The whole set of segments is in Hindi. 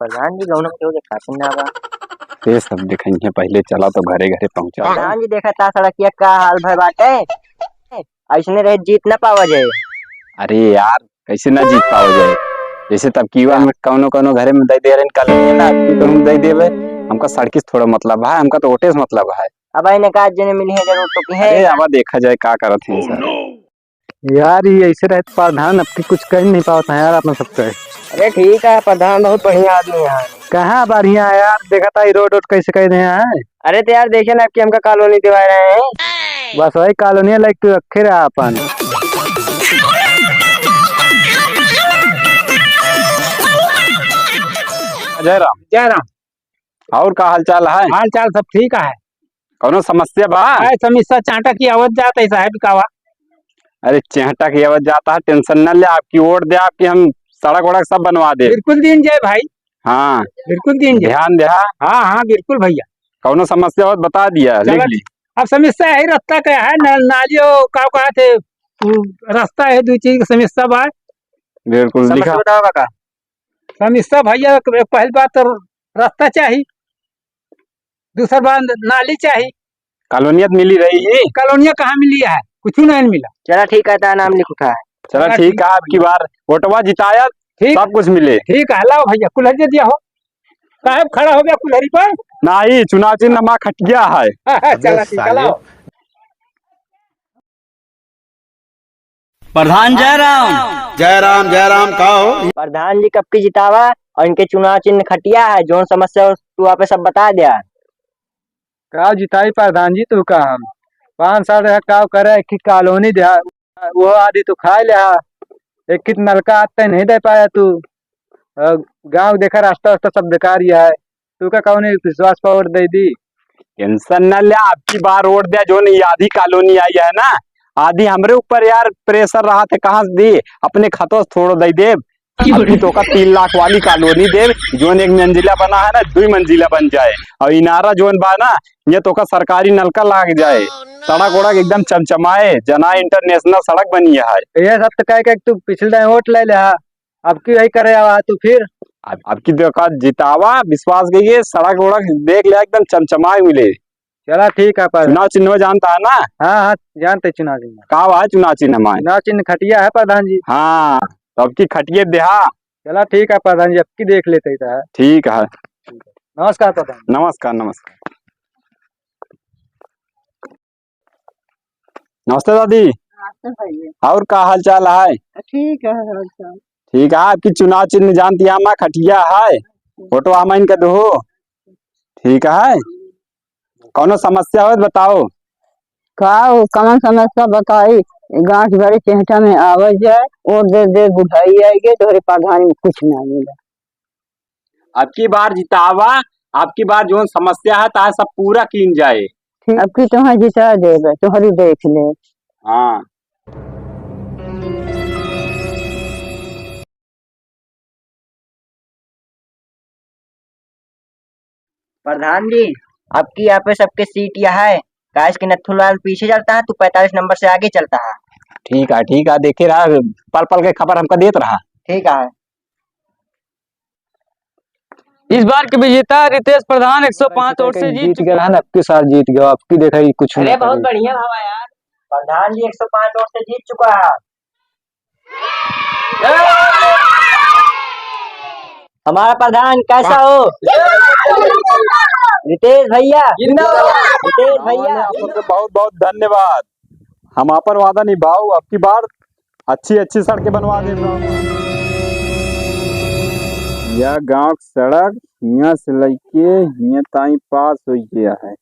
प्रधान जी गौनम के देखा सुनना बा। ये सब दिखाइए पहले चला तो घरे घरे पहुंचा। प्रधान जी देखा ता सड़किया का हाल भय बाटे, ऐसने रहे जीत न पावा जाए। अरे यार कैसे ना जीत पाओ जाए। जैसे तब कीवा में कौनो कौनो घरे में दे दे रहे कल ना कौन दे देवे। हमका सड़की से थोड़ा मतलब है, हमका तो वोटे से मतलब है। अब आइने का जने मिली है जरूर तो की है। अरे अब देखा जाए का करत है सर। यार ये ऐसे रहते प्रधान अब की कुछ कर नहीं पाता है यार अपना सबका। अरे ठीक है, प्रधान बहुत बढ़िया आदमी है। कहाँ बढ़िया है यार, देखा था रोड वोड कैसे कह रहे हैं। अरे तो यार देखे ना कि हमका कॉलोनी दिवा रहे हैं। बस वही कॉलोनी लाइक तू रखे रहा अपन। जय राम। जय राम। और का हाल चाल है? हाल चाल सब ठीक है। कौनो समस्या बा? समस्या चांटा की आवाज जाता है साहब कावा। अरे चेहटा की आवाज जाता है, टेंशन न ले, आपकी वोट दे, आपकी हम सड़क वड़क सब बनवा दे। बिल्कुल दीन जय भाई, हाँ बिल्कुल दीन जय। ध्यान दे। हाँ हाँ बिल्कुल भैया। कौनो समस्या हो तो बता दिया, लिख ली। अब समस्या है रास्ता क्या है, नालियों का कहा थे रास्ता है, दो चीज की समस्या बा। बिल्कुल लिखा। समस्या बताओ काका। समस्या भैया पहली बात तो रास्ता चाहिए, दूसरा बात नाली चाहिए। कॉलोनियत मिली रही है? कॉलोनिया कहाँ मिली है, कुछ नहीं मिला। चला ठीक है, ता नाम लिख उठा है। चलो ठीक है, आपकी बार वोटवा जिताया, ठीक सब कुछ मिले। ठीक है, लाओ भैया कुल्हरी दिया हो साहब, खड़ा हो गया कुल्हरी पर। नहीं चुनाव चिन्ह नमा खटिया है। चला ठीक है, लाओ। प्रधान जय राम। जय राम जय राम। का हो? प्रधान जी कब की जितावा और इनके चुनाव चिन्ह खटिया है, जो समस्या हो तू आप सब बता दिया। काव जिताई प्रधान जी तू का हम 5 साल रहा काव करे एक कॉलोनी दे वो आदि तो खा लिया, एक कित नलका आता नहीं दे पाया तू। गांव देखा रास्ता वास्ता सब बेकार ही है, तू का कौन विश्वास पावर दे दी। टेंशन न ले, आपकी बार वोट दिया, जो नहीं आधी कॉलोनी आई है ना, आधी हमरे ऊपर यार प्रेशर रहा थे, कहाँ से दी, अपने खतों से थोड़ा दे दे। अभी तो का 3 लाख वाली कॉलोनी दे, जोन 1 मंजिला बना है ना 2 मंजिला बन जाए, और इनारा जोन बा ना ये तो का सरकारी नलका लाग जाए, सड़क वड़क एकदम चमचमाए, जना इंटरनेशनल सड़क बनी है। ये सब तो कह के तू पिछले वोट ले ले, अब की वही करे तू फिर। अब की देखा जितावा, विश्वास करिए, सड़क वड़क देख लिया एकदम चमचमाए मिले। चला ठीक है पर चुनाव चिन्ह जानता है ना? हाँ हाँ जानते चुनाव चिन्ह। का है चुनाव चिन्ह में? चुनाव चिन्ह खटिया है प्रधान जी। हाँ तो अब की खटिए देहा। चला ठीक है प्रधान जी, अब की देख लेते है। ठीक है, नमस्कार प्रधान। नमस्कार नमस्कार। नमस्ते दादी। और का हाल चाल है? ठीक है हाल चाल। ठीक है, आपकी चुनाव चिन्ह जानती है मैं खटिया है, फोटो हम इनका दो। ठीक है, कौनो समस्या हो तो बताओ। का कमन समस्या बताई, गांठ भरी चेहटा में आवाज जाए और देर देर बुढ़ाई आएगी तो प्रधान में कुछ नहीं मिला। आपकी बार जितावा, आपकी बार जो समस्या है ता सब पूरा कीन जाए। अब की तुम्हें जिता देगा, तुम्हारी देख ले। हाँ प्रधान जी आपकी यहाँ पे सबके सीट यह है, काश के नथुलाल पीछे चलता है, तू 45 नंबर से आगे चलता है। ठीक है, देखे रहा, पल पल के खबर हमका देत रहा। ठीक है। इस बार के विजेता रितेश प्रधान 105 वोट से जीत गया है, अब की साल जीत गया, अब की देखा कुछ अरे नहीं बहुत करी। बढ़िया हवा यार, प्रधान जी 105 वोट से जीत चुका है। हमारा प्रधान कैसा हो? रितेश भैया, रितेश भैया। आप सबके बहुत बहुत धन्यवाद। हम अपन वादा निभाओ, अब की बार अच्छी अच्छी सड़कें बनवा दे। यह गांव की सड़क यहाँ से लेके यहाँ ताई पास हो गया है,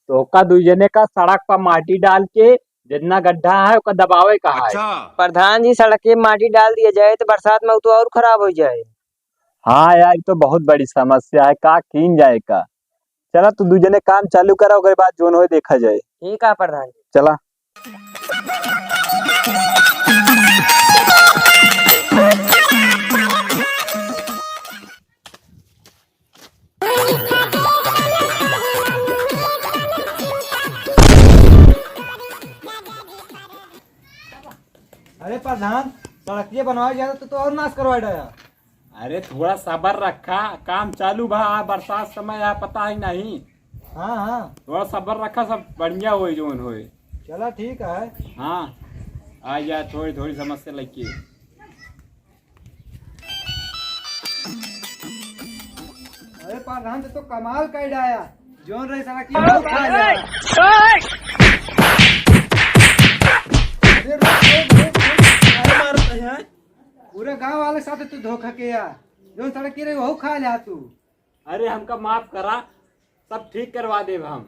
तो का 2 जने का सड़क पर माटी डाल के जितना गड्ढा है उसका दबावे का है। प्रधान जी सड़क के माटी डाल दिया जाए तो बरसात में तो और खराब हो जाए। हाँ यार तो बहुत बड़ी समस्या है, का कीन जाए का। चला तो 2 जने काम चालू करा, उसके बाद जोन हो देखा जाए। ठीक है प्रधान जी। चला। अरे प्रधान सड़क बनवाया जाता तो और नाश करवा डाया। अरे थोड़ा सब्र रखा, काम चालू भा, बरसात समय है, पता ही नहीं। हाँ हाँ थोड़ा सब्र रखा, सब बढ़िया होए जोन होए। चलो ठीक है। हाँ आ जा, थोड़ी थोड़ी समस्या लगी। अरे प्रधान तो कमाल कर डाया, जोन रही सारा की बहुत खा लिया। अरे मारते हैं पूरे गांव वाले साथ तू धोखा किया, जोन सड़क की रही वो खा लिया तू। अरे हमका माफ करा, सब ठीक करवा देब हम।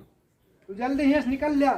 तू जल्दी यहाँ से निकल जा।